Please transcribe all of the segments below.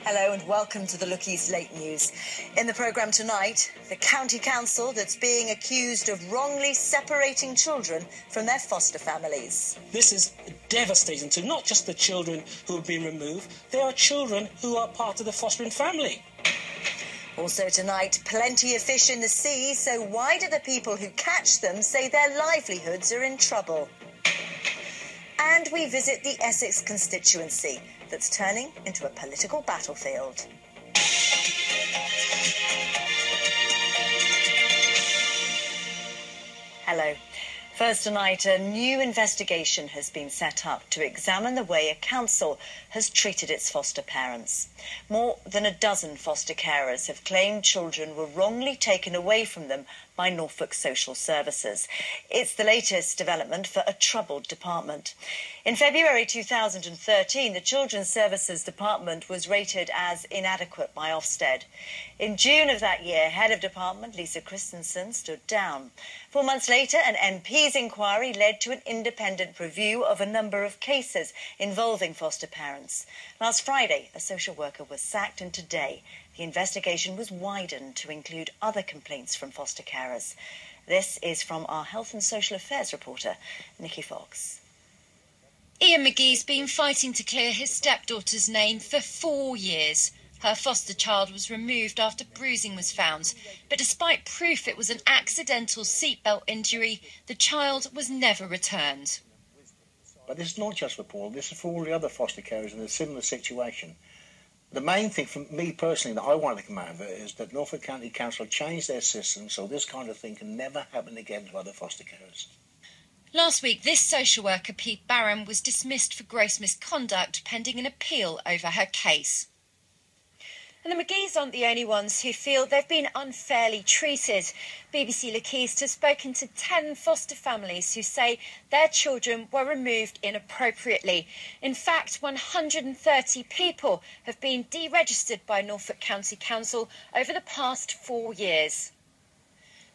Hello and welcome to the Look East Late News. In the programme tonight, the county council that's being accused of wrongly separating children from their foster families. This is devastating to not just the children who have been removed, they are children who are part of the fostering family. Also tonight, plenty of fish in the sea, so why do the people who catch them say their livelihoods are in trouble? And we visit the Essex constituency that's turning into a political battlefield. Hello. First tonight, a new investigation has been set up to examine the way a council has treated its foster parents. More than a dozen foster carers have claimed children were wrongly taken away from them by Norfolk Social Services. It's the latest development for a troubled department. In February 2013, the Children's Services Department was rated as inadequate by Ofsted. In June of that year, Head of Department Lisa Christensen stood down. 4 months later, an MP's inquiry led to an independent review of a number of cases involving foster parents. Last Friday, a social worker was sacked, and today the investigation was widened to include other complaints from foster carers. This is from our Health and Social Affairs reporter, Nikki Fox. Ian McGee's been fighting to clear his stepdaughter's name for 4 years. Her foster child was removed after bruising was found, but despite proof it was an accidental seatbelt injury, the child was never returned. But this is not just for Paul, this is for all the other foster carers in a similar situation. The main thing for me personally that I want to come out of it is that Norfolk County Council changed their system so this kind of thing can never happen again to other foster carers. Last week, this social worker, Pete Barham, was dismissed for gross misconduct pending an appeal over her case. And the McGees aren't the only ones who feel they've been unfairly treated. BBC Look East has spoken to 10 foster families who say their children were removed inappropriately. In fact, 130 people have been deregistered by Norfolk County Council over the past 4 years.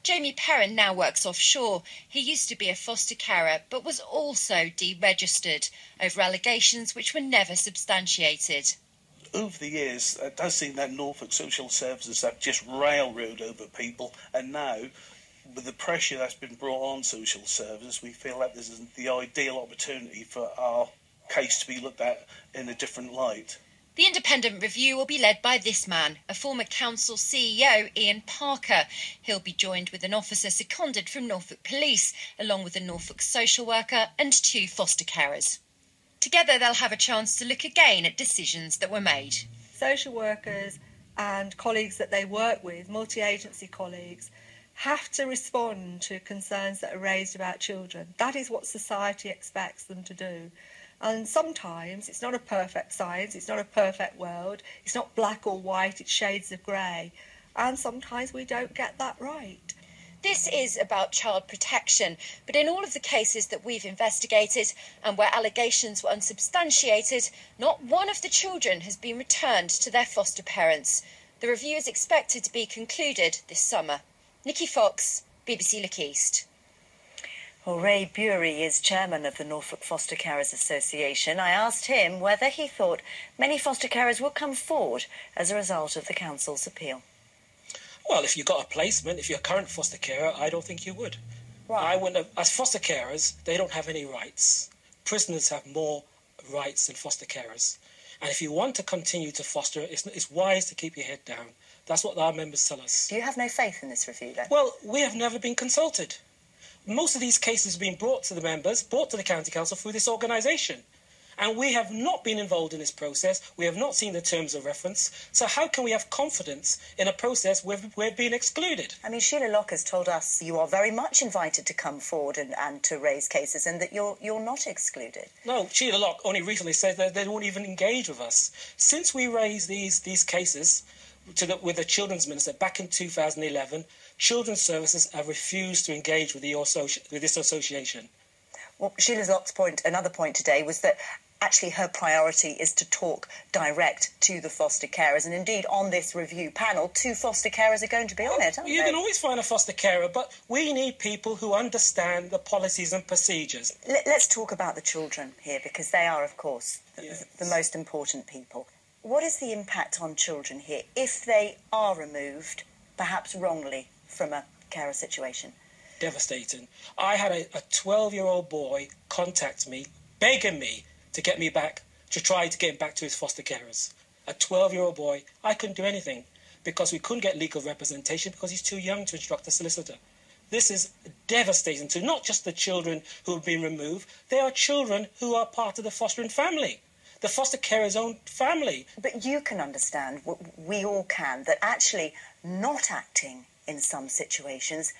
Jamie Perrin now works offshore. He used to be a foster carer but was also deregistered over allegations which were never substantiated. Over the years, it does seem that Norfolk Social Services have just railroaded over people, and now, with the pressure that's been brought on social services, we feel that this is the ideal opportunity for our case to be looked at in a different light. The independent review will be led by this man, a former council CEO, Ian Parker. He'll be joined with an officer seconded from Norfolk Police, along with a Norfolk social worker and 2 foster carers. Together they'll have a chance to look again at decisions that were made. Social workers and colleagues that they work with, multi-agency colleagues, have to respond to concerns that are raised about children. That is what society expects them to do. And sometimes it's not a perfect science, it's not a perfect world, it's not black or white, it's shades of grey. And sometimes we don't get that right. This is about child protection, but in all of the cases that we've investigated and where allegations were unsubstantiated, not one of the children has been returned to their foster parents. The review is expected to be concluded this summer. Nikki Fox, BBC Look East. Well, Ray Bury is chairman of the Norfolk Foster Carers Association. I asked him whether he thought many foster carers would come forward as a result of the council's appeal. Well, if you got a placement, if you're a current foster carer, I don't think you would. Right. I wouldn't have, as foster carers, they don't have any rights. Prisoners have more rights than foster carers. And if you want to continue to foster, it's wise to keep your head down. That's what our members tell us. Do you have no faith in this review, then? Well, we have never been consulted. Most of these cases have been brought to the members, brought to the county council through this organisation. And we have not been involved in this process. We have not seen the terms of reference. So how can we have confidence in a process where we're being excluded? I mean, Sheila Locke has told us you are very much invited to come forward and to raise cases, and that you're not excluded. No, Sheila Locke only recently said that they won't even engage with us. Since we raised these cases with the Children's Minister back in 2011, Children's Services have refused to engage with this association. Well, Sheila Locke's point, another point today, was that actually her priority is to talk direct to the foster carers. And indeed, on this review panel, 2 foster carers are going to be on it, aren't they? You can always find a foster carer, but we need people who understand the policies and procedures. Let's talk about the children here, because they are, of course, the most important people. What is the impact on children here if they are removed, perhaps wrongly, from a carer situation? Devastating. I had a 12-year-old boy contact me, begging me to get me back, to try to get him back to his foster carers. A 12-year-old boy. I couldn't do anything because we couldn't get legal representation because he's too young to instruct a solicitor. This is devastating to not just the children who have been removed, they are children who are part of the fostering family, the foster carer's own family. But you can understand, we all can, that actually not acting in some situations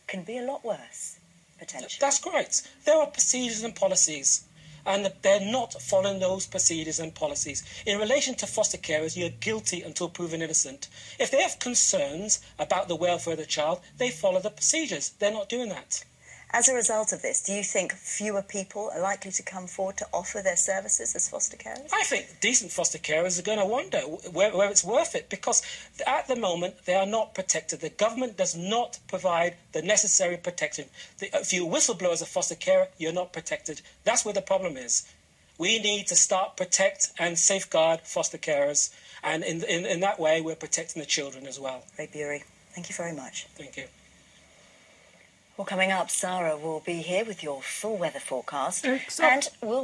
can be a lot worse, potentially. That's right. There are procedures and policies, and they're not following those procedures and policies. In relation to foster carers, you're guilty until proven innocent. If they have concerns about the welfare of the child, they follow the procedures. They're not doing that. As a result of this, do you think fewer people are likely to come forward to offer their services as foster carers? I think decent foster carers are going to wonder where it's worth it, because at the moment they are not protected. The government does not provide the necessary protection. If you whistleblow as a foster carer, you're not protected. That's where the problem is. We need to start protect and safeguard foster carers, and in that way we're protecting the children as well. Ray Bury, thank you very much. Thank you. Well, coming up, Sarah will be here with your full weather forecast. Except And we'll